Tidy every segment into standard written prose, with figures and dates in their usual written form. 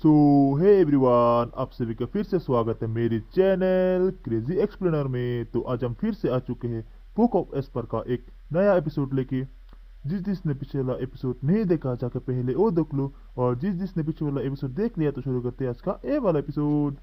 सो hey everyone, आप सभी का फिर से स्वागत है मेरे चैनल क्रेजी एक्सप्लेनर में। तो आज हम फिर से आ चुके हैं बुक ऑफ एस्पर का एक नया एपिसोड लेके। जिसने पिछले वाला एपिसोड नहीं देखा जाकर पहले वो देख लो, और जिसने पिछले वाला एपिसोड देख लिया तो शुरू करते हैं आज का ये वाला एपिसोड।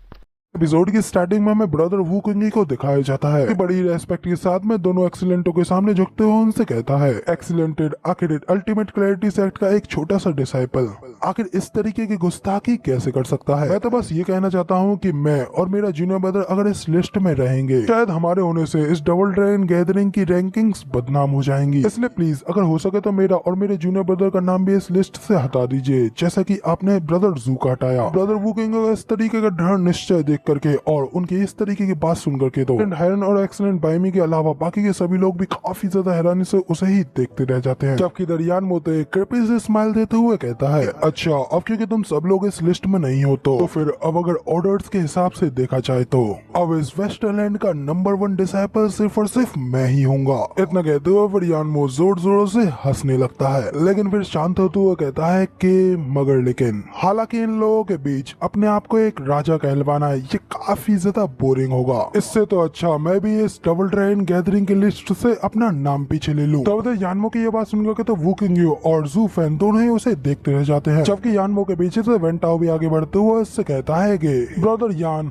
एपिसोड की स्टार्टिंग में हमें ब्रदर वू कुंगी को दिखाया जाता है कि बड़ी रेस्पेक्ट के साथ में दोनों एक्सीलेंटों के सामने झुकते हुए उनसे कहता है, एक्सीलेंटेड आखिर अल्टीमेट क्लैरिटी सेक्ट का एक छोटा सा डिसाइपल आखिर इस तरीके की गुस्ताखी कैसे कर सकता है। मैं तो बस ये कहना चाहता हूँ कि मैं और मेरा जूनियर ब्रदर अगर इस लिस्ट में रहेंगे, शायद हमारे होने से इस डबल ड्रैगन गैदरिंग की रैंकिंग्स बदनाम हो जाएंगी। इसलिए प्लीज अगर हो सके तो मेरा और मेरे जूनियर ब्रदर का नाम भी इस लिस्ट से हटा दीजिए, जैसा कि आपने ब्रदर जू का हटाया। ब्रदर वू कुंगी का इस तरीके का दृढ़ निश्चय देख करके और उनकी इस तरीके की बात सुन करके तो हायरन और एक्सीलेंट बाइमी के अलावा बाकी के सभी लोग भी काफी ज्यादा हैरानी से उसे ही देखते रह जाते हैं। जबकि दरियान मोते कृपी से स्माइल देते हुए कहता है, अच्छा अब क्योंकि तुम सब लोग इस लिस्ट में नहीं हो तो फिर अब अगर ऑर्डर्स के हिसाब से देखा जाए तो अब इस वेस्टरलैंड का नंबर 1 डिसाइपल सिर्फ और सिर्फ मैं ही हूँगा। इतना कहते हुए फिर यानमो जोर जोरों से हंसने लगता है, लेकिन फिर शांत होते हुए कहता है कि मगर लेकिन हालांकि इन लोगों के बीच अपने आप को एक राजा कहलवाना ये काफी ज्यादा बोरिंग होगा। इससे तो अच्छा मैं भी इस डबल ड्रैगन गैदरिंग की लिस्ट से अपना नाम पीछे ले लूं। तब यानमो की ये बात सुनकर के तो वू किंग्यू और जू फैन दोनों ही उसे देखते रह जाते हैं। जबकि यानमो के पीछे से वेंटाओ भी आगे बढ़ते हुए इससे कहता है कि ब्रदर यान,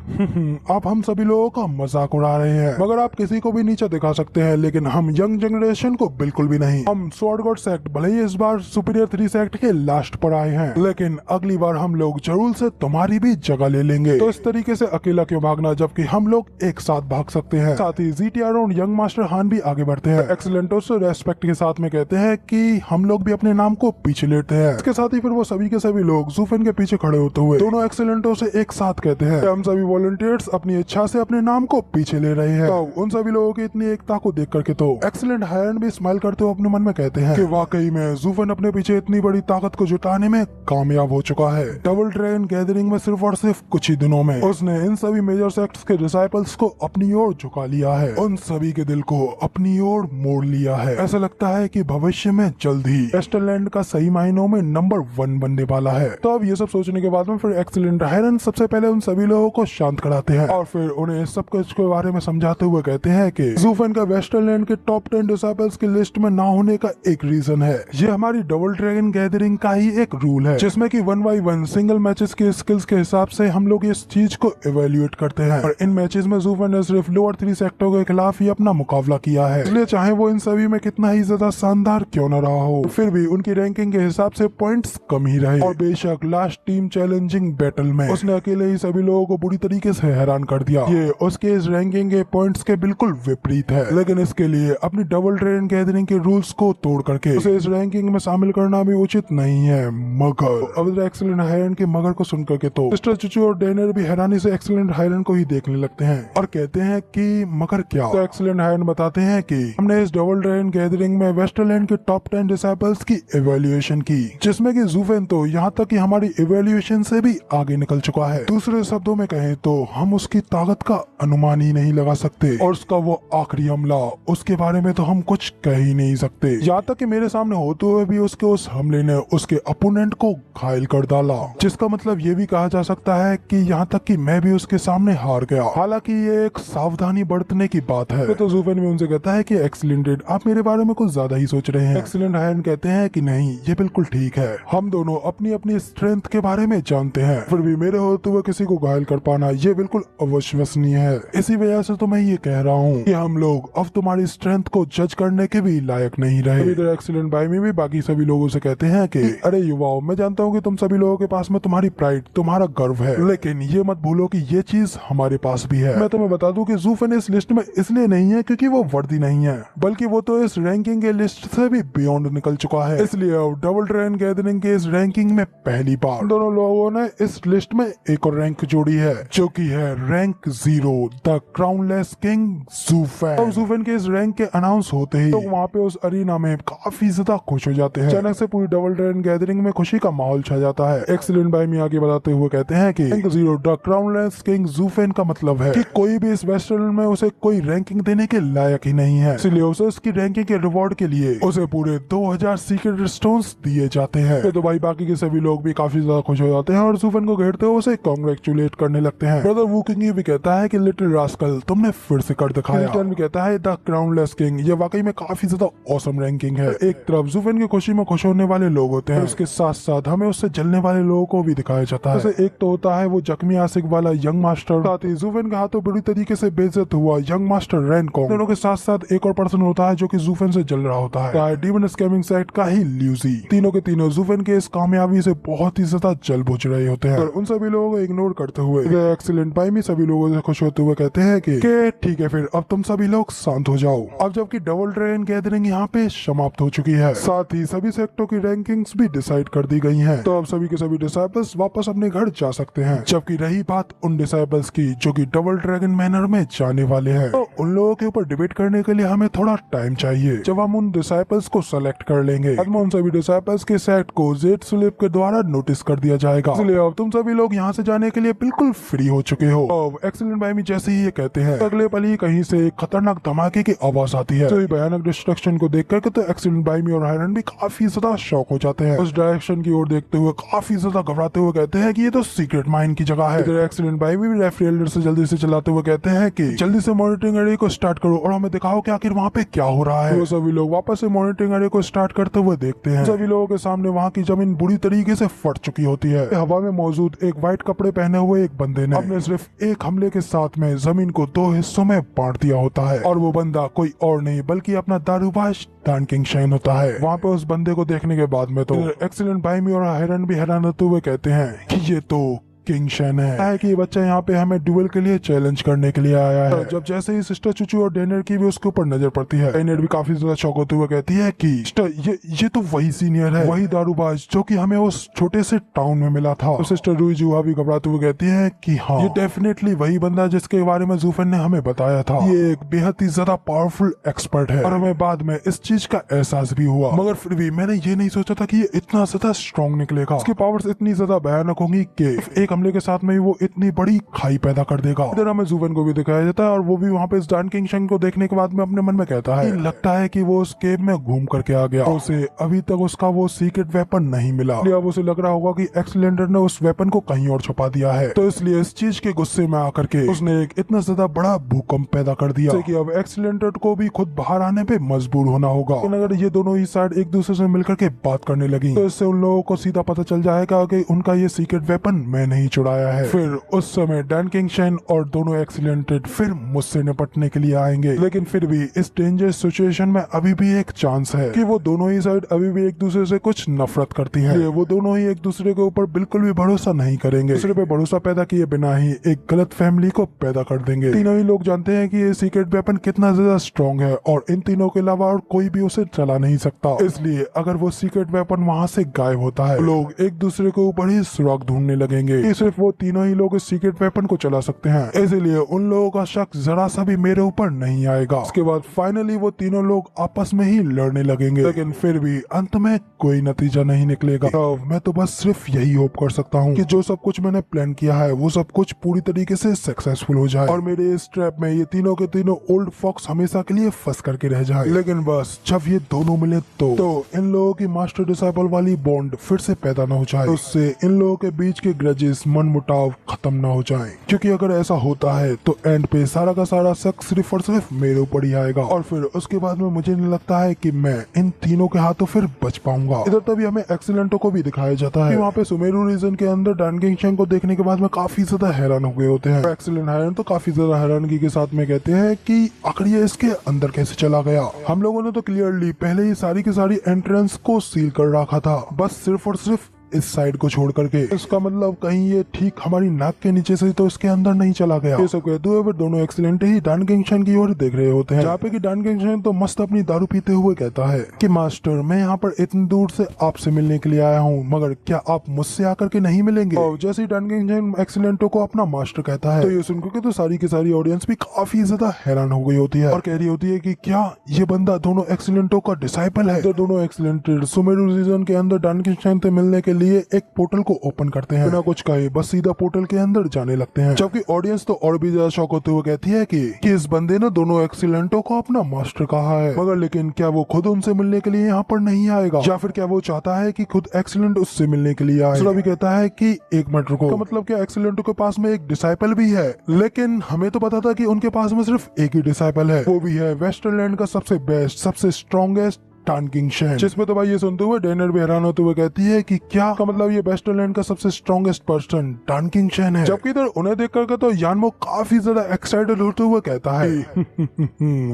आप हम सभी लोगों का मजाक उड़ा रहे हैं, मगर आप किसी को भी नीचे दिखा सकते हैं लेकिन हम यंग जनरेशन को बिल्कुल भी नहीं। हम स्वॉर्ड गॉड सेक्ट भले ही इस बार सुपीरियर 3 सेक्ट के लास्ट पर आए हैं, लेकिन अगली बार हम लोग जरूर से तुम्हारी भी जगह ले लेंगे। तो इस तरीके से अकेला क्यों भागना जबकि हम लोग एक साथ भाग सकते हैं। साथ ही जीटीआर और यंग मास्टर हान भी आगे बढ़ते हैं। एक्सीलेंटो से रेस्पेक्ट के साथ में कहते हैं कि हम लोग भी अपने नाम को पीछे लेते हैं। इसके साथ ही फिर वो सभी के सभी लोग जूफेन के पीछे खड़े होते हुए दोनों एक्सीलेंटो से एक साथ कहते हैं, हम सभी वॉलंटियर्स अपनी इच्छा से अपने नाम को पीछे ले रहे हैं। तो उन सभी लोगों की इतनी एकता को देख करके तो एक्सीलेंट हायरन भी स्माइल करते हुए अपने मन में कहते हैं कि वाकई में जूफेन अपने पीछे इतनी बड़ी ताकत को जुटाने में कामयाब हो चुका है। डबल ड्रैगन गैदरिंग में सिर्फ और सिर्फ कुछ ही दिनों में उसने इन सभी मेजर सेक्ट्स के डिसाइपल्स को अपनी ओर झुका लिया है, उन सभी के दिल को अपनी ओर मोड़ लिया है। ऐसा लगता है कि भविष्य में जल्द ही वेस्टरलैंड का सही मायनों में नंबर 1 बनने वाला है। तो अब ये सब सोचने के बाद में फिर एक्सीलेंट हायरन सबसे पहले उन सभी लोगों को शांत कराते हैं और फिर उन्हें इस सब कुछ के बारे में समझाते हुए कहते हैं कि जूफेन का वेस्टरलैंड के टॉप 10 डिसाइपल्स की लिस्ट में ना होने का एक रीजन है, ये हमारी डबल ड्रैगन गैदरिंग का ही एक रूल है, जिसमें कि 1x1 सिंगल मैचेस के स्किल्स के हिसाब से हम लोग इस चीज को इवेल्युएट करते हैं। और इन मैचेस में जूफेन ने सिर्फ लोअर 3 सेक्टरों के खिलाफ ही अपना मुकाबला किया है, इसलिए चाहे वो इन सभी में कितना ही ज्यादा शानदार क्यों न रहा हो, फिर भी उनकी रैंकिंग के हिसाब से पॉइंट्स कम ही रहे। और बेशक लास्ट टीम चैलेंजिंग बैटल में उसने अकेले ही सभी लोगों को बुरी तरीके से हैरान कर दिया। ये उसके इस रैंकिंग के पॉइंट्स के बिल्कुल विपरीत है, लेकिन इसके लिए अपनी डबल ड्रैगन गैदरिंग के रूल्स को तोड़ करके उसे इस रैंकिंग में शामिल करना भी उचित नहीं है। मगर अब एक्सीलेंट हायरन के मगर को सुन करके तो मिस्टर चुचू और डेनर भी हैरानी से एक्सीलेंट हायरन को ही देखने लगते हैं और कहते हैं कि मगर क्या। तो एक्सीलेंट हायरन बताते हैं कि हमने इस डबल ड्रैगन गैदरिंग में वेस्टरलैंड के टॉप 10 डिसाइपल्स की इवैल्यूएशन की, जिसमें कि जूफेन तो यहाँ तक कि हमारी इवैल्यूएशन से भी आगे निकल चुका है। दूसरे शब्दों में कहें तो हम उसकी ताकत का अनुमान ही नहीं लगा सकते और उसका वो आखिरी हमला, उसके बारे में तो हम कुछ कह ही नहीं सकते। यहाँ तक कि मेरे सामने होते हुए भी उसके उस हमले ने उसके अपोनेंट को घायल कर डाला, जिसका मतलब ये भी कहा जा सकता है कि यहाँ तक कि मैं भी उसके सामने हार गया। हालांकि ये एक सावधानी बरतने की बात है। तो जूफेन भी उनसे कहता है कि एक्सीलेंटेड, आप मेरे बारे में कुछ ज्यादा ही सोच रहे हैं। एक्सीलेंट हायरन कहते हैं कि नहीं, ये बिल्कुल ठीक है, हम दोनों अपनी अपनी स्ट्रेंथ के बारे में जानते हैं, फिर भी मेरे होते हुए किसी को घायल कर पाना ये बिल्कुल अविश्वसनीय है। इसी वजह से तो मैं ये कह रहा हूँ कि हम लोग अब तुम्हारी स्ट्रेंथ को जज करने के भी लायक नहीं रहे। इधर एक्सीलेंट बाई में भी बाकी सभी लोगों से कहते हैं कि अरे युवाओं, मैं जानता हूँ कि तुम सभी लोगों के पास में तुम्हारी प्राइड, तुम्हारा गर्व है, लेकिन ये मत भूलो कि ये चीज हमारे पास भी है। मैं तुम्हें बता दूं कि जूफेन इस लिस्ट में इसलिए नहीं है क्योंकि वो वर्दी नहीं है, बल्कि वो तो इस रैंकिंग के लिस्ट से भी बियॉन्ड निकल चुका है। इसलिए अब डबल ड्रैगन गैदरिंग के इस रैंकिंग में पहली बार दोनों लोगों ने इस लिस्ट में एक और रैंक जोड़ी है, जो कि है रैंक 0, द क्राउनलेस किंग जूफेन। अब जूफेन के इस रैंक के अनाउंस होते ही तो वहाँ पे उस अरीना में काफी ज्यादा खुश हो जाते हैं। अचानक से पूरी डबल ड्रैगन गैदरिंग में खुशी का माहौल छा जाता है। एक्सीलेंट बाई में आगे बताते हुए कहते हैं कि रैंक 0 द क्राउनलेस डेमोनस किंग ज़ूफेन का मतलब है कि कोई भी इस वेस्टर्न में उसे कोई रैंकिंग देने के लायक ही नहीं है, इसलिए उसे उसकी रैंकिंग के रिवॉर्ड के लिए उसे पूरे 2000 सीक्रेट स्टोन्स दिए जाते हैं। तो भाई बाकी के सभी लोग भी काफी ज्यादा खुश हो जाते हैं और ज़ूफेन को घेरते हुए उसे कांग्रेचुलेट करने लगते हैं। ब्रदर वू किंग ये भी कहता है कि लिटिल रास्कल तुमने फिर से कर दिखाया। रिटर्न भी कहता है द क्राउनलेस किंग ये वाकई में काफी ज्यादा ऑसम रैंकिंग है। एक तरफ ज़ूफेन की खुशी में खुश होने वाले लोग होते हैं, उसके साथ साथ हमें उससे जलने वाले लोगों को भी दिखाया जाता है। जैसे एक तो होता है वो जख्मी आशिक वाला यंग मास्टर, साथ ही ज़ूफेन के हाथों बुरी तरीके से बेइज्जत हुआ यंग मास्टर रैनकोंग। दोनों के साथ साथ एक और पर्सन होता है जो कि ज़ूफेन से जल रहा होता है, डीमन स्कैमिंग साइट का ही ल्यूजी। तीनों के तीनों ज़ूफेन के इस कामयाबी से बहुत ही ज्यादा जल बुझ रहे होते हैं और उन सभी लोगों को इग्नोर करते हुए एक्सीलेंट भाई भी सभी लोगों से खुश होते हुए कहते हैं कि ठीक है फिर अब तुम सभी लोग शांत हो जाओ। अब जबकि डबल ड्रैगन गैदरिंग यहाँ पे समाप्त हो चुकी है, साथ ही सभी सेक्टरों की रैंकिंग्स भी डिसाइड कर दी गई हैं, तो अब सभी के सभी डिसाइपल्स वापस अपने घर जा सकते हैं। जबकि रही बात उन डिसाइपल्स की जो कि डबल ड्रैगन मैनर में जाने वाले हैं, तो उन लोगों के ऊपर डिबेट करने के लिए हमें थोड़ा टाइम चाहिए। जब हम उन डिसाइपल्स को सेलेक्ट कर लेंगे बाद में उन सभी डिसाइपल्स के सेट को जेड स्लिप के द्वारा नोटिस कर दिया जाएगा, इसलिए अब तुम सभी लोग यहाँ से जाने के लिए बिल्कुल फ्री हो चुके हो। अब एक्सीलेंट भाई में जैसे ही ये कहते हैं अगले पल ही कहीं से एक खतरनाक धमाके की आवाज आती है। तो ये भयानक डिस्ट्रक्शन को देख करके तो एक्सीलेंट भाई में और हायरन भी काफी ज्यादा शॉक हो जाते हैं। उस डायरेक्शन की ओर देखते हुए काफी ज्यादा घबराते हुए कहते हैं कि ये तो सीक्रेट माइन की जगह है। इधर एक्सीलेंट भाई भी रेफ्रिजरेटर से जल्दी से चलाते हुए कहते हैं कि जल्दी से मॉनिटरिंग एरिया को स्टार्ट करो और हमें दिखाओ कि आखिर वहाँ पे क्या हो रहा है। तो सभी लोग वापस से मॉनिटरिंग एरिया को स्टार्ट करते हुए देखते हैं। सभी लोगों के सामने वहाँ की जमीन बुरी तरीके से फट चुकी होती है। हवा में मौजूद एक व्हाइट कपड़े पहने हुए एक बंदे ने अपने सिर्फ एक हमले के साथ में जमीन को 2 हिस्सों में बांट दिया होता है और वो बंदा कोई और नहीं बल्कि अपना दारूबाज डैन किंगशन होता है। वहाँ पे उस बंदे को देखने के बाद में तो एक्सीलेंट भाई में और हायरन भी हैरान होते हुए कहते हैं कि ये तो किंगशन है कि ये बच्चा यहाँ पे हमें डुएल के लिए चैलेंज करने के लिए आया है। जब जैसे ही सिस्टर चुचू और डेनियर की भी उसके ऊपर नजर पड़ती है, डेनियर भी काफी ज्यादा शॉक होते हुए कहती है कि सिस्टर ये तो वही सीनियर है, वही दारूबाज जो कि हमें उस छोटे से टाउन में मिला था। तो सिस्टर रुईजुआ भी घबराते हुए कहती है कि हाँ ये डेफिनेटली वही बंदा जिसके बारे में ज़ूफेन ने हमें बताया था। ये एक बेहद ही ज्यादा पावरफुल एक्सपर्ट है और हमें बाद में इस चीज का एहसास भी हुआ, मगर फिर भी मैंने ये नहीं सोचा था कि ये इतना ज्यादा स्ट्रॉन्ग निकलेगा। उसकी पावर्स इतनी ज्यादा भयानक होंगी कि एक हमले के साथ में वो इतनी बड़ी खाई पैदा कर देगा। इधर हमें ज़ूफेन को भी दिखाया जाता है और वो भी वहाँ पे इस डैन किंगशन को देखने के बाद में अपने मन में कहता है लगता है कि वो उस केव में घूम करके आ गया, तो उसे अभी तक उसका वो सीक्रेट वेपन नहीं मिला। अब उसे लग रहा होगा कि एक्सीलेंटर ने उस वेपन को कहीं और छुपा दिया है, तो इसलिए इस चीज के गुस्से में आकर के उसने एक इतना ज्यादा बड़ा भूकंप पैदा कर दिया कि अब एक्सीलेंटर को भी खुद बाहर आने पे मजबूर होना होगा। अगर ये दोनों ही साइड एक दूसरे से मिलकर के बात करने लगी तो इससे उन लोगों को सीधा पता चल जाएगा कि उनका ये सीक्रेट वेपन मैं नहीं चुराया है। फिर उस समय डैन किंगशन और दोनों एक्सीलेंटेड फिर मुझसे निपटने के लिए आएंगे, लेकिन फिर भी इस डेंजरस सिचुएशन में अभी भी एक चांस है कि वो दोनों ही साइड अभी भी एक दूसरे से कुछ नफरत करती हैं। वो दोनों ही एक दूसरे के ऊपर बिल्कुल भी भरोसा नहीं करेंगे, दूसरे पे भरोसा पैदा किए बिना ही एक गलत फैमिली को पैदा कर देंगे। तीनों ही लोग जानते हैं कि ये सीक्रेट वेपन कितना ज्यादा स्ट्रॉन्ग है और इन तीनों के अलावा और कोई भी उसे चला नहीं सकता, इसलिए अगर वो सीक्रेट वेपन वहाँ से गायब होता है लोग एक दूसरे के ऊपर ही सुराग ढूंढने लगेंगे कि सिर्फ वो तीनों ही लोग इस सीक्रेट वेपन को चला सकते हैं, इसलिए उन लोगों का शक जरा सा भी मेरे ऊपर नहीं आएगा। उसके बाद फाइनली वो तीनों लोग आपस में ही लड़ने लगेंगे, लेकिन फिर भी अंत में कोई नतीजा नहीं निकलेगा। तो मैं तो बस सिर्फ यही होप कर सकता हूँ कि जो सब कुछ मैंने प्लान किया है वो सब कुछ पूरी तरीके से सक्सेसफुल हो जाए और मेरे इस ट्रैप में ये तीनों के तीनों ओल्ड फॉक्स हमेशा के लिए फंस करके रह जाए। लेकिन बस जब ये दोनों मिले तो इन लोगों की मास्टर डिसाइपल वाली बॉन्ड फिर से पैदा न हो जाए, उससे इन लोगों के बीच के ग्रजेस मन मुटाव खत्म न हो जाए, क्योंकि अगर ऐसा होता है तो एंड पे सारा का सारा शक सिर्फ और सिर्फ मेरे ऊपर ही आएगा और फिर उसके बाद में मुझे नहीं लगता है कि मैं इन तीनों के हाथों फिर बच पाऊंगा। इधर तभी हमें एक्सीलेंटो को भी दिखाया जाता है कि वहाँ पे सुमेरु रीजन के अंदर डैन किंगशन को देखने के बाद में काफी ज्यादा हैरान हो गए होते हैं। एक्सीलेंट हायरन तो काफी ज्यादा हैरानगी के साथ में कहते हैं कि आखिर ये इसके अंदर कैसे चला गया। हम लोगों ने तो क्लियरली पहले ही सारी की सारी एंट्रेंस को सील कर रखा था, बस सिर्फ और सिर्फ इस साइड को छोड़ करके। इसका मतलब कहीं ये ठीक हमारी नाक के नीचे से तो इसके अंदर नहीं चला गया। ये सब कहते हुए दोनों एक्सीलेंट ही डैन किंगशन की ओर देख रहे होते हैं, जहाँ पे कि डैन किंगशन तो मस्त अपनी दारू पीते हुए कहता है कि मास्टर मैं यहाँ पर इतनी दूर से आपसे मिलने के लिए आया हूँ, मगर क्या आप मुझसे आकर के नहीं मिलेंगे। और जैसे ही डैन किंगशन एक्सीलेंटो को अपना मास्टर कहता है तो ये सुनकर के तो सारी की सारी ऑडियंस भी काफी ज्यादा हैरान हो गई होती है और कह रही होती है कि क्या ये बंदा दोनों एक्सीलेंटो का डिसाइपल है। तो दोनों एक्सीलेंटेड सुमेरु रीजन के अंदर डैन किंगशन से मिलने के लिए एक पोर्टल को ओपन करते हैं। बिना कुछ कहे बस सीधा पोर्टल के अंदर जाने लगते हैं, जबकि ऑडियंस तो और भी ज्यादा शॉक होते हुए कहती है कि इस बंदे ने दोनों एक्सीलेंटों को अपना मास्टर कहा है, मगर लेकिन क्या वो खुद उनसे मिलने के लिए यहाँ पर नहीं आएगा, या फिर क्या वो चाहता है कि खुद एक्सीलेंट उससे मिलने के लिए आए। दूसरा भी कहता है कि एक मिनट रुको, तो मतलब क्या एक्सीलेंटों के पास में एक डिसाइपल भी है? लेकिन हमें तो पता था कि उनके पास में सिर्फ एक ही डिसाइपल है, वो भी है वेस्टरलैंड का सबसे बेस्ट, सबसे स्ट्रॉन्गेस्ट टान किंग शेन। जिसपे तो भाई ये सुनते हुए डेनर भी हैरान होते हुए कहती है कि क्या का मतलब ये वेस्टरलैंड का सबसे स्ट्रॉन्गेस्ट पर्सन टान किंग शेन है। जबकि इधर उन्हें देख करके तो यानमो काफी ज्यादा एक्साइटेड होते हुए कहता है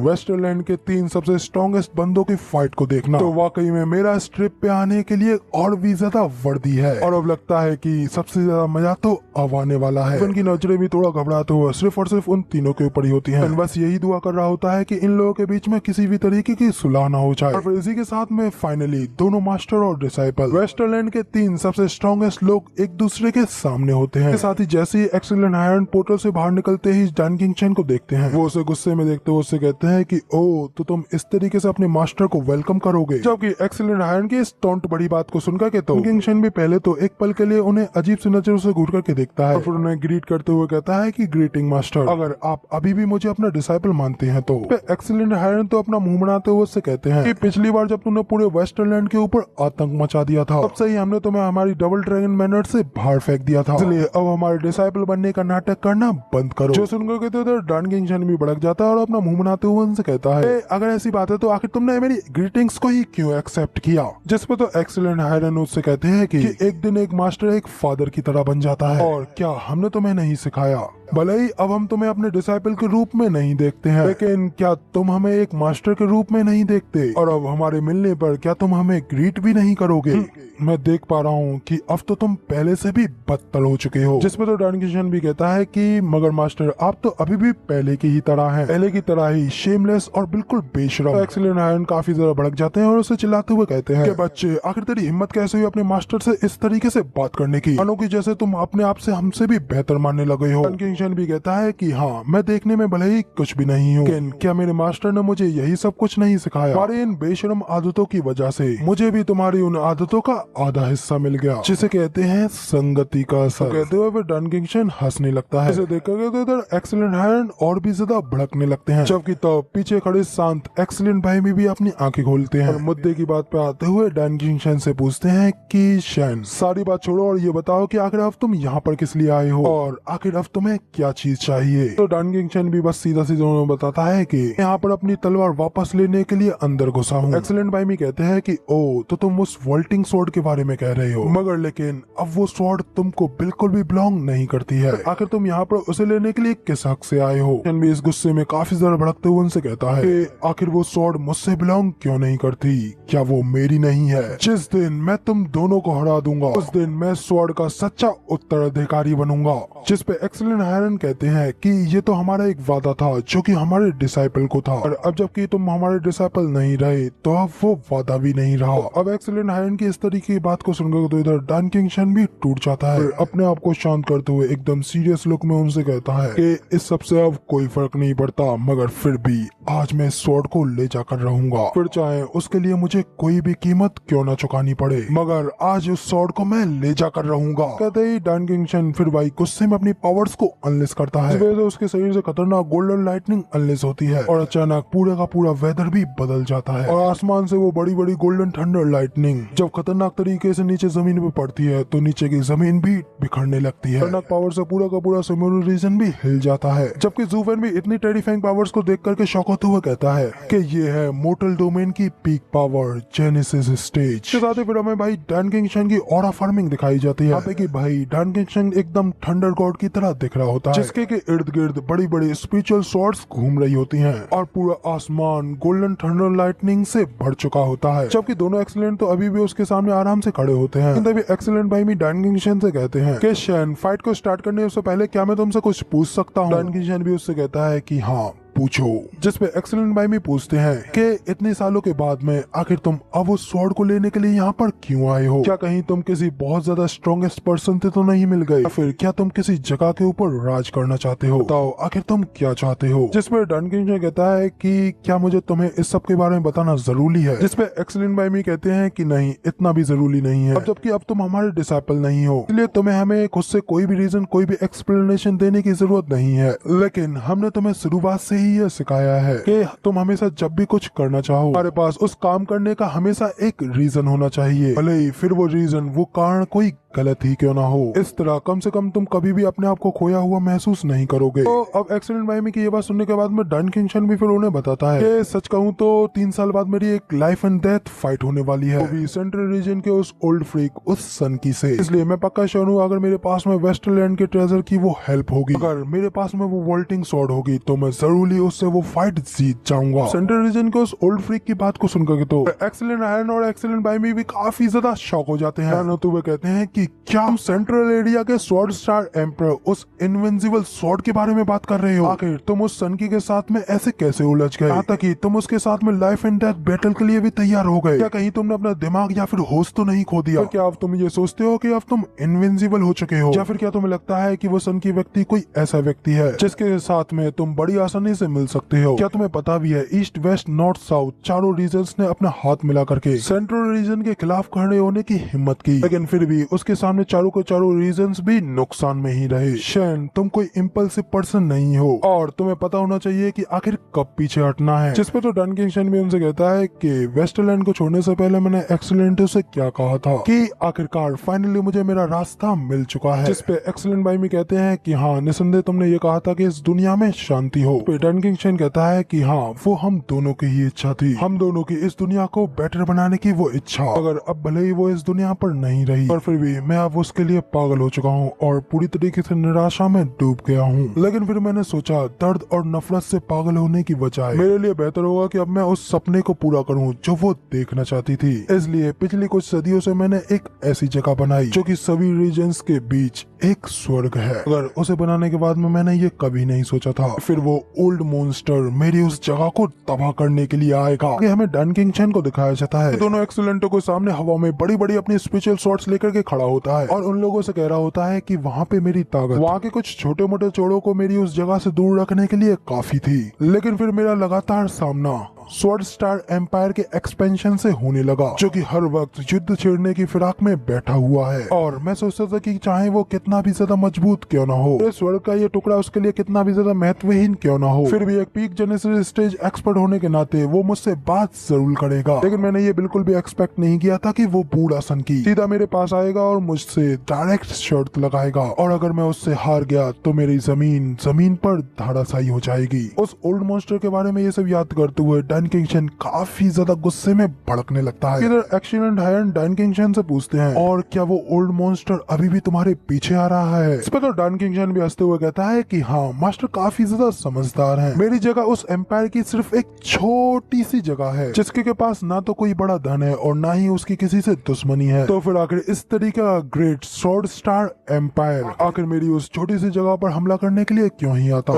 वेस्टरलैंड के 3 सबसे स्ट्रॉन्गेस्ट बंदों की फाइट को देखना तो वाकई में मेरा इस ट्रिप पे आने के लिए और भी ज्यादा वर्दी है, और अब लगता है कि सबसे ज्यादा मजा तो अब आने वाला है। उनकी नजरें भी थोड़ा घबराते हुए सिर्फ और सिर्फ उन तीनों के ऊपर ही होती हैं। बस यही दुआ कर रहा होता है कि इन लोगों के बीच में किसी भी तरीके की सुलह ना हो जाए। इसी के साथ में फाइनली दोनों मास्टर और डिसाइपल वेस्टरलैंड के 3 सबसे स्ट्रॉन्गेस्ट लोग एक दूसरे के सामने होते हैं। साथ ही जैसे ही एक्सीलेंट हायरन पोर्टल से बाहर निकलते ही टान किंग शेन को देखते हैं। वो उसे गुस्से में देखते हुए उससे कहते हैं कि ओ तो तुम इस तरीके से अपने मास्टर को वेलकम करोगे। जबकि एक्सीलेंट हायरन की इस टोंट बड़ी बात को सुनकर के तो किंग शेन भी पहले तो एक पल के लिए उन्हें अजीब सी नजरों से घूर करके देखता है, और फिर उन्हें ग्रीट करते हुए कहता है कि ग्रीटिंग मास्टर, अगर आप अभी भी मुझे अपना डिसाइपल मानते हैं तो। एक्सीलेंट हायरन तो अपना मुंह बनाते हुए उससे कहते हैं कि पिछली बार जब तुमने पूरे वेस्टरलैंड के ऊपर आतंक मचा दिया था, तब से ही हमने तुम्हें हमारी डबल ड्रैगन मैनर से बाहर फेंक दिया था, इसलिए अब हमारे डिसाइपल बनने का नाटक करना बंद करो। जो सुनकर के तो टान किंग शेन भी भड़क जाता है और अपना मुंह बनाते हुए उनसे कहता है अगर ऐसी बात है तो आखिर तुमने मेरी ग्रीटिंग्स को ही क्यों एक्सेप्ट किया। जिस पे तो एक्सीलेंट हायरन उससे कहते हैं कि एक दिन एक मास्टर एक फादर की तरह बन जाता है, और क्या हमने तुम्हें नहीं सिखाया? भले ही अब हम तुम्हें अपने डिसाइपल के रूप में नहीं देखते हैं, लेकिन क्या तुम हमें एक मास्टर के रूप में नहीं देखते? और अब हमारे मिलने पर क्या तुम हमें ग्रीट भी नहीं करोगे? मैं देख पा रहा हूँ कि अब तो तुम पहले से भी बदतर हो चुके हो। जिसपे तो टान किंग शेन भी कहता है कि मगर मास्टर आप तो अभी भी पहले की ही तरह हैं, पहले की तरह ही शेमलेस और बिल्कुल बेशरम। एक्सीलेंट हायरन काफी ज्यादा भड़क जाते हैं और उसे चिल्लाते हुए कहते हैं कि बच्चे आखिर तेरी हिम्मत कैसे हुई अपने मास्टर से इस तरीके से बात करने की, मानो कि जैसे तुम अपने आप से हमसे भी बेहतर मानने लगे हो। टान किंग शेन भी कहता है कि हाँ मैं देखने में भले ही कुछ भी नहीं हूँ, लेकिन क्या मेरे मास्टर ने मुझे यही सब कुछ नहीं सिखाया? तुम्हारी इन बेशरम आदतों की वजह से मुझे भी तुम्हारी उन आदतों का आधा हिस्सा मिल गया, जिसे कहते हैं संगति का असर। कहते हुए फिर टान किंग शेन हंसने लगता है। इसे देखकर तो इधर एक्सीलेंट हायरन और भी ज्यादा भड़कने लगते हैं, जबकि तो पीछे खड़े शांत एक्सीलेंट भाई भी अपनी आंखें खोलते हैं और मुद्दे की बात पे आते हुए टान किंग शेन से पूछते हैं कि शेन सारी बात छोड़ो और ये बताओ कि आखिर अब तुम यहाँ पर किस लिए आए हो, और आखिर अब तुम्हें क्या चीज चाहिए? तो टान किंग शेन भी बस सीधा सीधा उन्हें बताता है कि यहाँ पर अपनी तलवार वापस लेने के लिए अंदर घुसा हूँ। एक्सीलेंट भाई भी कहते हैं कि ओ तो तुम उस वॉल्टिंग स्वॉर्ड के बारे में कह रहे हो, मगर लेकिन अब वो स्वॉर्ड तुमको बिल्कुल भी बिलोंग नहीं करती है, आखिर तुम यहाँ पर उसे लेने के लिए किस हक से आए हो? शेन भी इस गुस्से में काफी ज्यादा भड़कते हुए उनसे कहता है कि आखिर वो स्वॉर्ड मुझसे बिलोंग क्यों नहीं करती? क्या वो मेरी नहीं है? जिस दिन मैं तुम दोनों को हरा दूंगा उस दिन मैं स्वॉर्ड का सच्चा उत्तराधिकारी बनूंगा। जिस पे एक्सीलेंट हायरन कहते हैं कि ये तो हमारा एक वादा था जो कि हमारे डिसाइपल को था, और अब जबकि तुम हमारे डिसाइपल नहीं रहे तो अब वो वादा भी नहीं रहा। अब एक्सीलेंट हायरन की इस तरीके की बात को सुनकर तो इधर टान किंग शेन भी टूट जाता है, अपने आप को शांत करते हुए एकदम सीरियस लुक में उनसे कहता है कि इस सब से अब कोई फर्क नहीं पड़ता, मगर फिर भी आज मैं स्वॉर्ड को ले जाकर रहूंगा, फिर चाहे उसके लिए मुझे कोई भी कीमत क्यों न चुकानी पड़े, मगर आज उस स्वॉर्ड को मैं ले जाकर रहूंगा। कहते ही टान किंग शेन फिर भाई गुस्से में अपनी पावर्स को अनलेस करता है, जिस वजह से उसके शरीर से खतरनाक गोल्डन लाइटनिंग अनलेस होती है, और अचानक पूरे का पूरा वेदर भी बदल जाता है, और आसमान से वो बड़ी बड़ी गोल्डन थंडर लाइटनिंग जब खतरनाक तरीके से नीचे जमीन पे पड़ती है तो नीचे की जमीन भी बिखरने लगती है। खतरनाक पावर से पूरा का पूरा सिमुलर रीजन भी हिल जाता है, जबकि ज़ूफेन भी इतनी टेरिफाइंग पावर्स को देख करके शॉक होते हुए कहता है कि ये है मोर्टल डोमेन की पीक पावर जेनेसिस स्टेज। के साथ ही फिर हमें भाई टान किंग शेन की ऑरा फार्मिंग दिखाई जाती है, यहाँ पे कि भाई टान किंग शेन एकदम थंडर गॉड की तरह दिख रहा होता है, जिसके के इर्द गिर्द बड़ी बड़ी स्पिरिचुअल स्वॉर्ड्स घूम रही होती हैं, और पूरा आसमान गोल्डन थंडर लाइटनिंग से भर चुका होता है, जबकि दोनों एक्सीलेंट तो अभी भी उसके सामने आराम से खड़े होते हैं। तभी एक्सीलेंट भाई भी टान किंग शेन से कहते हैं कि शेन फाइट को स्टार्ट करने से पहले क्या मैं तुमसे कुछ पूछ सकता हूँ? टान किंग शेन भी उससे कहता है कि हाँ पूछो। जिसपे एक्सीलेंट बाइमी पूछते हैं कि इतने सालों के बाद में आखिर तुम अब उस स्वॉर्ड को लेने के लिए यहाँ पर क्यों आए हो? क्या कहीं तुम किसी बहुत ज्यादा स्ट्रॉन्गेस्ट पर्सन से तो नहीं मिल गए, या फिर क्या तुम किसी जगह के ऊपर राज करना चाहते हो? बताओ आखिर तुम क्या चाहते हो? जिसपे डन किंगशन कहता है कि क्या मुझे तुम्हें इस सब के बारे में बताना जरूरी है? जिसपे एक्सीलेंट बाइमी कहते हैं कि नहीं, इतना भी जरूरी नहीं है। अब जबकि अब तुम हमारे डिसाइपल नहीं हो, इसलिए तुम्हें हमें खुद से कोई भी रीजन, कोई भी एक्सप्लेनेशन देने की जरूरत नहीं है। लेकिन हमने तुम्हें शुरुआत से ही ये सिखाया है कि तुम हमेशा जब भी कुछ करना चाहो, हमारे पास उस काम करने का हमेशा एक रीजन होना चाहिए, भले ही फिर वो रीजन, वो कारण कोई गलत ही क्यों ना हो। इस तरह कम से कम तुम कभी भी अपने आप को खोया हुआ महसूस नहीं करोगे। तो अब एक्सीलेंट बाइमी की ये बात सुनने के बाद में डन किंगशन भी फिर उन्हें बताता है कि सच कहूँ तो 3 साल बाद मेरी एक लाइफ एंड डेथ फाइट होने वाली है, वो भी सेंट्रल रीजन के उस ओल्ड फ्रीक, उस सनकी से। इसलिए मैं पक्का श्योर हूँ अगर मेरे पास में वेस्टलैंड के ट्रेजर की वो हेल्प होगी, अगर मेरे पास में वो वोल्टिंग स्वॉर्ड होगी, तो मैं जरूरी उससे वो फाइट जीत जाऊंगा। सेंट्रल रीजन के उस ओल्ड फ्रीक की बात को सुनकर तो एक्सीलेंट आयरन और एक्सीलेंट बाइमी भी काफी ज्यादा शॉक हो जाते हैं। तो वे कहते हैं कि क्या हम सेंट्रल एरिया के स्वॉर्ड स्टार एम्परर, उस इनविंसिबल स्वॉर्ड के बारे में बात कर रहे हो? आखिर तुम उस सनकी के साथ में ऐसे कैसे उलझ गए, यहाँ तक कि तुम उसके साथ में लाइफ एंड डेथ बैटल के लिए भी तैयार हो गए? क्या कहीं तुमने अपना दिमाग या फिर होश तो नहीं खो दिया? क्या अब तुम ये सोचते हो कि अब तुम इनविंसिबल हो चुके हो, या फिर क्या तुम्हें लगता है कि वो सनकी व्यक्ति कोई ऐसा व्यक्ति है जिसके साथ में तुम बड़ी आसानी से मिल सकते हो? क्या तुम्हें पता भी है ईस्ट, वेस्ट, नॉर्थ, साउथ चारों रीजन्स ने अपना हाथ मिला करके सेंट्रल रीजन के खिलाफ खड़े होने की हिम्मत की, लेकिन फिर भी उसके सामने चारों के चारों रीजन्स भी नुकसान में ही रहे। शेन, तुम कोई इम्पल्सिव पर्सन नहीं हो और तुम्हें पता होना चाहिए कि आखिर कब पीछे हटना है। जिसपे तो डन किंगशन भी उनसे कहता है कि वेस्टलैंड को छोड़ने से पहले मैंने एक्सीलेंट से क्या कहा था कि आखिरकार फाइनली मुझे मेरा रास्ता मिल चुका है। जिसपे एक्सीलेंट बाइमी कहते हैं कि हाँ, निसंदेह तुमने ये कहा था कि इस दुनिया में शांति हो। डन किंगशन कहता है कि हाँ, वो हम दोनों की ही इच्छा थी, हम दोनों की इस दुनिया को बेटर बनाने की वो इच्छा, अगर अब भले ही वो इस दुनिया पर नहीं रही, पर फिर भी मैं अब उसके लिए पागल हो चुका हूँ और पूरी तरीके से निराशा में डूब गया हूँ। लेकिन फिर मैंने सोचा दर्द और नफरत से पागल होने की बजाय मेरे लिए बेहतर होगा कि अब मैं उस सपने को पूरा करूँ जो वो देखना चाहती थी। इसलिए पिछली कुछ सदियों से मैंने एक ऐसी जगह बनाई जो कि सभी रीजन्स के बीच एक स्वर्ग है। अगर उसे बनाने के बाद में मैंने ये कभी नहीं सोचा था फिर वो ओल्ड मॉन्स्टर मेरी उस जगह को तबाह करने के लिए आएगा। आगे हमें डन किंगशन को दिखाया जाता है, दोनों एक्सीलेंटों को सामने हवा में बड़ी बड़ी अपनी स्पेशल शॉट्स लेकर के खड़ा होता है और उन लोगों से कह रहा होता है कि वहाँ पे मेरी ताकत वहाँ के कुछ छोटे मोटे चोरों को मेरी उस जगह से दूर रखने के लिए काफी थी। लेकिन फिर मेरा लगातार सामना स्वॉर्ड स्टार एम्पायर के एक्सपेंशन से होने लगा, जो कि हर वक्त युद्ध छेड़ने की फिराक में बैठा हुआ है। और मैं सोचता था कि चाहे वो कितना भी ज्यादा मजबूत क्यों ना हो, स्वर्ग का ये टुकड़ा उसके लिए कितना भी ज्यादा महत्वहीन क्यों ना हो, फिर भी एक पीक जेनेसिस स्टेज एक्सपर्ट होने के नाते वो मुझसे बात जरूर करेगा। लेकिन मैंने ये बिल्कुल भी एक्सपेक्ट नहीं किया था कि वो बूढ़ा सनकी सीधा मेरे पास आएगा और मुझसे डायरेक्ट शर्त लगाएगा, और अगर मैं उससे हार गया तो मेरी जमीन पर धराशायी हो जाएगी। उस ओल्ड मॉन्स्टर के बारे में ये सब याद करते हुए डन किंगशन काफी ज्यादा गुस्से में भड़कने लगता है। इधर एक्सीलेंट हायरन डन किंगशन से पूछते हैं, और क्या वो ओल्ड मॉन्स्टर अभी भी तुम्हारे पीछे आ रहा है? इस पर तो डन किंगशन भी हंसते हुए कहता है कि हाँ, मास्टर काफी ज्यादा समझदार हैं। मेरी जगह उस एम्पायर की सिर्फ एक छोटी सी जगह है जिसके के पास ना तो कोई बड़ा धन है और ना ही उसकी किसी से दुश्मनी है। तो फिर आखिर इस तरीके का ग्रेट स्वॉर्ड स्टार एम्पायर आखिर मेरी उस छोटी सी जगह पर हमला करने के लिए क्यों ही आता?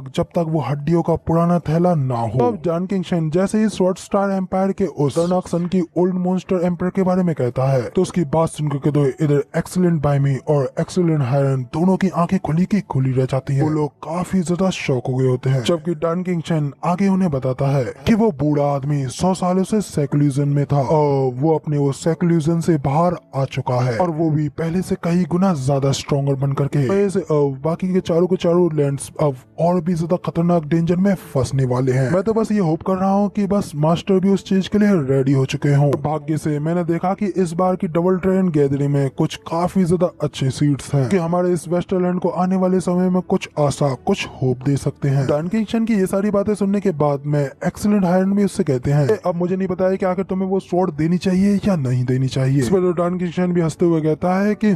जब तक वो हड्डियों का पुराना थैला ना हो। अब डन किंगशन जैसे ही स्वॉर्ड स्टार एम्पायर के उस दर्दनाक सन की ओल्ड मॉन्स्टर एम्पायर के बारे में कहता है तो उसकी बात सुनकर के तो इधर एक्सीलेंट बाइमी और एक्सीलेंट हायरन दोनों की आंखें खुली की खुली रह जाती हैं। वो लोग काफी ज्यादा शॉक हो गए होते हैं, जबकि डन किंगशन आगे उन्हें बताता है कि वो बूढ़ा आदमी 100 सालों से सेक्लूजन में था और वो अपने वो सेक्लूजन से बाहर आ चुका है, और वो भी पहले से कई गुना ज्यादा स्ट्रॉन्गर बन करके बाकी के चारों लैंड्स अब और भी ज्यादा खतरनाक डेंजर में फंसने वाले हैं। मैं तो बस ये होप कर रहा हूँ कि बस मास्टर भी उस चीज के लिए रेडी हो चुके हों। भाग्य से मैंने देखा कि इस बार की डबल ट्रेन गैदरिंग में कुछ काफी ज्यादा अच्छे सीट्स हैं कि हमारे इस वेस्टलैंड को आने वाले समय में कुछ आशा, कुछ होप दे सकते हैं। डन किंगशन की ये सारी बातें सुनने के बाद में एक्सीलेंट हायरन भी उससे कहते हैं, अब मुझे नहीं पता है कि आखिर तुम्हें वो स्वॉर्ड देनी चाहिए या नहीं देनी चाहिए। इस पर डन किंगशन भी हंसते हुए कहता है कि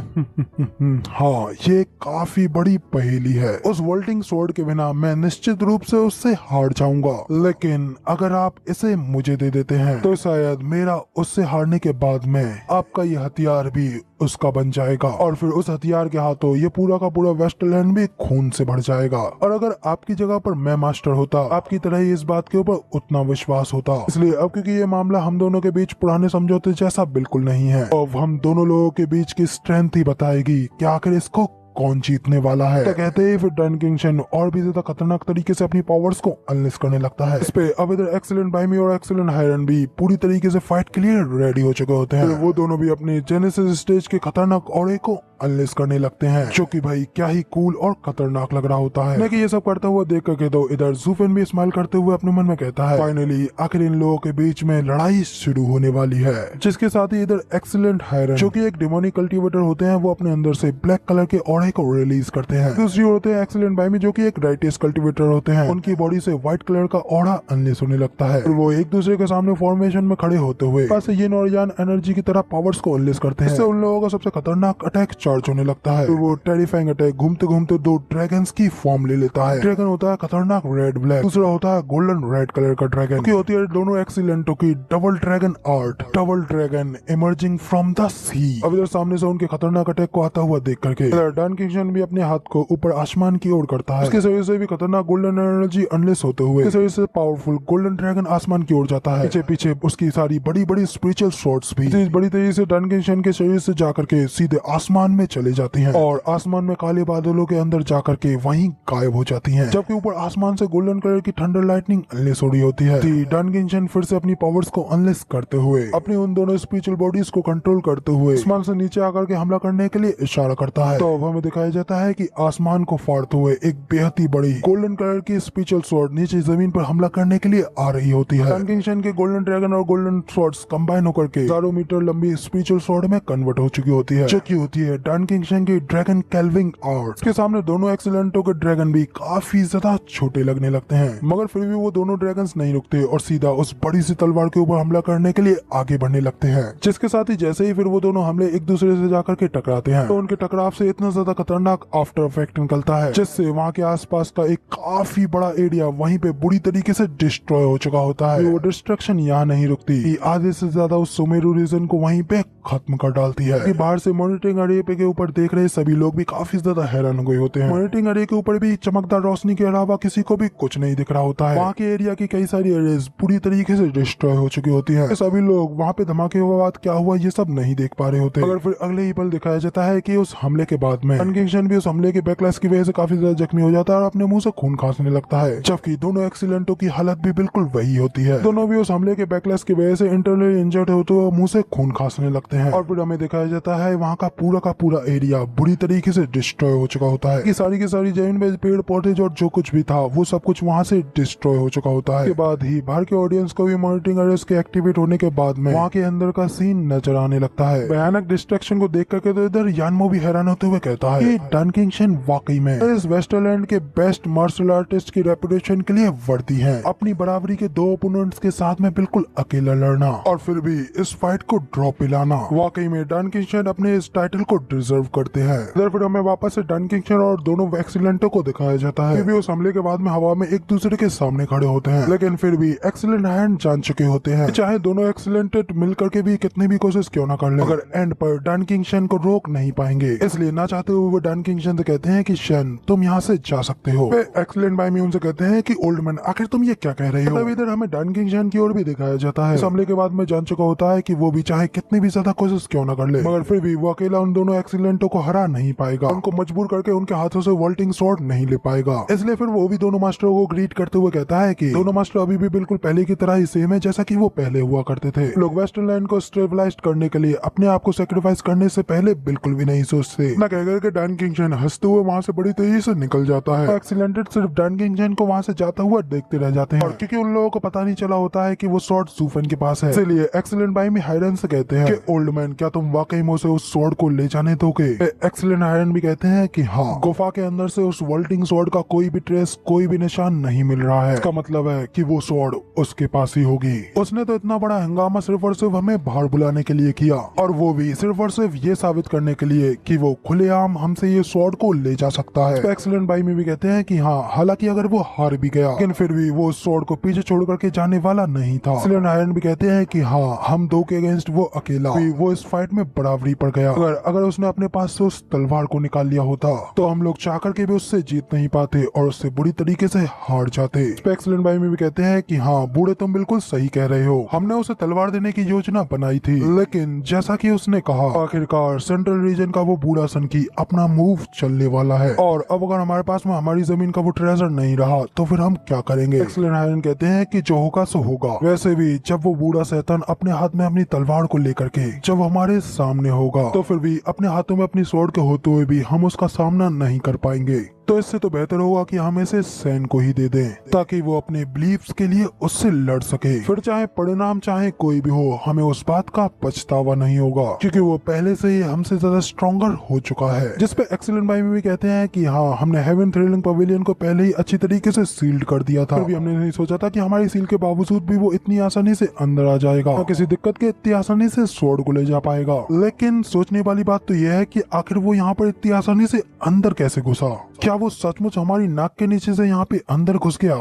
हाँ, ये काफी बड़ी पहेली है। उस वोल्टिंग स्वॉर्ड के बिना मैं निश्चित रूप से उससे हार जाऊंगा, लेकिन अगर आप इसे मुझे दे देते हैं तो शायद मेरा उससे हारने के बाद में आपका ये हथियार भी उसका बन जाएगा और फिर उस हथियार के हाथों ये पूरा का पूरा वेस्टलैंड भी खून से भर जाएगा। और अगर आपकी जगह पर मैं मास्टर होता, आपकी तरह ही इस बात के ऊपर उतना विश्वास होता। इसलिए अब क्योंकि ये मामला हम दोनों के बीच पुराने समझौते जैसा बिल्कुल नहीं है, अब हम दोनों लोगों के बीच की स्ट्रेंथ ही बताएगी कि आखिर इसको कौन जीतने वाला है। तो कहते हैं फिर डन किंगशन और भी ज्यादा खतरनाक तरीके से अपनी पावर्स को अनलिस्ट करने लगता है। इस पे अब इधर एक्सीलेंट बाइमी और एक्सीलेंट हायरन भी पूरी तरीके से फाइट के लिए रेडी हो चुके होते हैं। फिर वो दोनों भी अपनी जेनेसिस स्टेज के खतरनाक ऑरे को अनलिस्ट करने लगते हैं, जो कि भाई क्या ही कूल और खतरनाक लग रहा होता है। लेकिन ये सब करता हुआ देख करके तो इधर ज़ूफेन भी स्माइल करते हुए अपने मन में कहता है फाइनली आखिर इन लोगों के बीच में लड़ाई शुरू होने वाली है। जिसके साथ ही इधर एक्सीलेंट हायरन, जो कि एक डेमोनिक कल्टीवेटर होते हैं, वो अपने अंदर से ब्लैक कलर के ऑरे को रिलीज करते हैं। दूसरी ओर होते हैं एक्सीलेंट बाइमी, जो कि एक राइटियस कल्टीवेटर होते हैं। उनकी बॉडी से व्हाइट कलर का ऑरा अनलिस्ट होने लगता है। वो एक दूसरे के सामने फॉर्मेशन में खड़े होते हुए बस ये नौरजान एनर्जी की तरह पावर्स को अनलिस्ट करते हैं। इससे उन लोगों का सबसे खतरनाक अटैक चार्ज होने लगता है। वो टेरिफाइंग अटैक घूमते घूमते दो ड्रैगन्स की फॉर्म ले लेता है। ड्रैगन होता है खतरनाक रेड ब्लैक, दूसरा होता है गोल्डन रेड कलर का ड्रैगन, की होती है दोनों एक्सीलेंटों की double dragon art, double dragon emerging from the sea. अब इधर सामने से उनके खतरनाक अटैक को आता हुआ देख करके डन किंगशन भी अपने हाथ को ऊपर आसमान की ओर करता है। उसके वजह से भी खतरनाक गोल्डन एनर्जी अनलेस होते हुए इस वजह से पावरफुल गोल्डन ड्रैगन आसमान की ओर जाता है। पीछे पीछे उसकी सारी बड़ी बड़ी स्पिरिचुअल स्वॉर्ड्स भी बड़ी तेजी से डन किंगशन के शरीर से जाकर के सीधे आसमान में चले जाती हैं और आसमान में काले बादलों के अंदर जाकर के वहीं गायब हो जाती हैं। जबकि ऊपर आसमान से गोल्डन कलर की थंडर लाइटनिंग अनलेस हो रही होती है। डन किंगशन फिर से अपनी पावर्स को अनलेस करते हुए अपनी उन दोनों स्पिरिचुअल बॉडीज को कंट्रोल करते हुए आसमान से नीचे आकर के हमला करने के लिए इशारा करता है। तो अब हमें दिखाया जाता है कि आसमान को फाड़ते हुए एक बेहद ही बड़ी गोल्डन कलर की स्पिरिचुअल स्वॉर्ड नीचे जमीन पर हमला करने के लिए आ रही होती है। डन किंगशन के गोल्डन ड्रैगन और गोल्डन स्वॉर्ड्स कंबाइन होकर के हजारों मीटर लंबी स्पिरिचुअल स्वॉर्ड में कन्वर्ट हो चुकी होती है, जो की होती है डन किंगशन की ड्रैगन कैल्विंग आर्ट। के सामने दोनों एक्सीलेंटों के ड्रैगन भी काफी ज्यादा छोटे लगने लगते हैं, मगर फिर भी वो दोनों ड्रैगन्स नहीं रुकते और सीधा उस बड़ी सी तलवार के ऊपर हमला करने के लिए आगे बढ़ने लगते हैं। जिसके साथ ही जैसे ही फिर वो दोनों हमले एक दूसरे से जाकर के टकराते हैं, तो उनके टकराव से इतना ज्यादा खतरनाक आफ्टर इफेक्ट निकलता है, जिससे वहाँ के आसपास का एक काफी बड़ा एरिया वहीं पे बुरी तरीके से डिस्ट्रॉय हो चुका होता है। वो डिस्ट्रक्शन यहाँ नहीं रुकती, आधे से ज्यादा उस सुमेरु रीजन को वहीं पे खत्म कर डालती है। बाहर से मॉनिटरिंग अर्रे के ऊपर देख रहे सभी लोग भी काफी ज्यादा हैरान हो गए होते हैं। मॉनिटरिंग अर्रे के ऊपर भी चमकदार रोशनी के अलावा किसी को भी कुछ नहीं दिख रहा होता है। वहाँ के एरिया की कई सारी एरियाज पूरी तरीके से डिस्ट्रॉय हो चुकी होती है। सभी लोग वहाँ पे धमाके हुए बाद क्या हुआ ये सब नहीं देख पा रहे होते। मगर फिर अगले ही पल दिखाया जाता है कि उस हमले के बाद में डन किंगशन भी उस हमले के बैकलैश की वजह से काफी ज्यादा जख्मी हो जाता है और अपने मुंह से खून खांसने लगता है। जबकि दोनों एक्सीलेंटों की हालत भी बिल्कुल वही होती है। दोनों भी उस हमले के बैकलैश की वजह से इंटरनली इंजर्ड होते हुए मुंह से खून खांसने लगते हैं। और फिर हमें दिखाया जाता है वहाँ का पूरा एरिया बुरी तरीके से डिस्ट्रॉय हो चुका होता है। की सारी जमीन में पेड़ पौधे और जो कुछ भी था वो सब कुछ वहाँ से डिस्ट्रॉय हो चुका होता है। के बाद ही बाहर के ऑडियंस को भी मॉनिटरिंग अर्रेस के एक्टिवेट होने के बाद में वहाँ के अंदर का सीन नजर आने लगता है। भयानक डिस्ट्रक्शन को देख करके तो इधर यानमो भी हैरान होते हुए कहता है कि डन किंगशन वाकई में इस वेस्टलैंड के बेस्ट मार्शल आर्टिस्ट की रेपुटेशन के लिए वर्दी है। अपनी बराबरी के दो ओपोनेंट्स के साथ में बिल्कुल अकेला लड़ना और फिर भी इस फाइट को ड्रॉ पिलाना, वाकई में डन किंगशन अपने इस टाइटल को डिजर्व करते हैं। इधर फिर हमें वापस से डन किंगशन और दोनों एक्सीलेंटों को दिखाया जाता है। भी उस हमले के बाद में हवा में एक दूसरे के सामने खड़े होते हैं, लेकिन फिर भी एक्सीलेंट हैंड जान चुके होते हैं चाहे दोनों एक्सीलेंटेड मिलकर के भी कितनी भी कोशिश क्यों ना कर ले, मगर एंड पर डन किंगशन को रोक नहीं पाएंगे। इसलिए ना चाहते हुए वो डन किंगशन से कहते हैं कि शन तुम यहाँ से जा सकते हो। एक्सीलेंट बाइमी उनसे कहते हैं कि ओल्ड मैन आखिर तुम ये क्या कह रहे हो। तब इधर हमें डन किंगशन की ओर भी दिखाया जाता है। इस हमले के बाद में जान चुका होता है कि वो भी चाहे कितनी भी ज्यादा कोशिश क्यों ना कर ले, मगर फिर भी वो अकेला उन दोनों एक्सीलेंटों को हरा नहीं पाएगा, उनको मजबूर करके उनके हाथों से वॉल्टिंग स्वॉर्ड नहीं ले पाएगा। इसलिए फिर वो भी दोनों मास्टरों को ग्रीट करते हुए कहता है कि दोनों मास्टर अभी भी बिल्कुल पहले की तरह ही सेम है जैसा कि वो पहले हुआ करते थे। लोग वेस्टर्नलैंड को स्टेबलाइज करने के लिए अपने आप को सेक्रीफाइस करने से पहले बिल्कुल भी नहीं सोचते। न कहकर के डन किंगशन हंसते हुए वहाँ से बड़ी तेजी से निकल जाता है। एक्सीलेंटेड सिर्फ डन किंगशन को वहाँ से जाता हुआ देखते रह जाते हैं, और क्योंकि उन लोगों को पता नहीं चला होता है कि वो स्वॉर्ड ज़ूफेन के पास है, इसलिए एक्सीलेंट बाइमी हायरन से कहते हैं कि ओल्ड मैन क्या तुम वाकई में उसे उस स्वॉर्ड को ले जाने दोगे। एक्सीलेंट हायरन भी कहते हैं कि हाँ, गुफा के अंदर से उस वॉल्टिंग स्वॉर्ड का कोई भी ट्रेस कोई भी निशान नहीं मिल रहा है। इसका मतलब है कि वो स्वॉर्ड उसके पास ही होगी। उसने तो इतना बड़ा हंगामा सिर्फ और सिर्फ हमें बाहर बुलाने के लिए किया, और वो भी सिर्फ और सिर्फ ये साबित करने के लिए कि वो खुलेआम हमसे ये स्वॉर्ड को ले जा सकता है। एक्सीलेंट बाई में भी कहते हैं कि हाँ, हालांकि अगर वो हार भी गया लेकिन फिर भी वो स्वॉर्ड को पीछे छोड़ करके जाने वाला नहीं था। एक्सीलेंट आयरन भी कहते हैं कि हाँ, हम दो के अगेंस्ट वो अकेला, वो इस फाइट में बराबरी पड़ गया। अगर उसने अपने पास से उस तलवार को निकाल लिया होता तो हम लोग चाह करके भी उससे जीत नहीं पाते और उससे बुरी तरीके से हार जाते। एक्सीलेंट बाई में भी कहते हैं कि हाँ बूढ़े, तुम बिल्कुल सही कह रहे हो, हमने उसे तलवार देने की योजना बनाई थी, लेकिन जैसा कि उसने कहा, आखिरकार सेंट्रल रीजन का वो बूढ़ा सन की अपना मूव चलने वाला है और अब अगर हमारे पास में हमारी जमीन का वो ट्रेजर नहीं रहा तो फिर हम क्या करेंगे। एक्सीलेंट आयरन कहते हैं कि जो होगा सो होगा। वैसे भी जब वो बूढ़ा शैतान अपने हाथ में अपनी तलवार को लेकर के जब हमारे सामने होगा तो फिर भी अपने हाथों में अपनी स्वॉर्ड के होते हुए भी हम उसका सामना नहीं कर पाएंगे। तो इससे तो बेहतर होगा कि हम इसे सैन को ही दे दें ताकि वो अपने बिलीफ्स के लिए उससे लड़ सके। फिर चाहे परिणाम चाहे कोई भी हो, हमें उस बात का पछतावा नहीं होगा क्योंकि वो पहले से ही हमसे ज्यादा स्ट्रॉन्गर हो चुका है। जिस पे एक्सीलेंट बाई में भी कहते हैं कि हाँ, हमने हेवन थ्रिलिंग पवेलियन को पहले ही अच्छी तरीके से सील्ड कर दिया था, फिर भी हमने नहीं सोचा था कि हमारी सील के बावजूद भी वो इतनी आसानी से अंदर आ जाएगा और किसी दिक्कत के इतनी आसानी से स्वॉर्ड को ले जा पाएगा। लेकिन सोचने वाली बात तो यह है कि आखिर वो यहाँ पर इतनी आसानी से अंदर कैसे घुसा? क्या वो सचमुच हमारी नाक के नीचे से यहाँ पे अंदर घुस गया?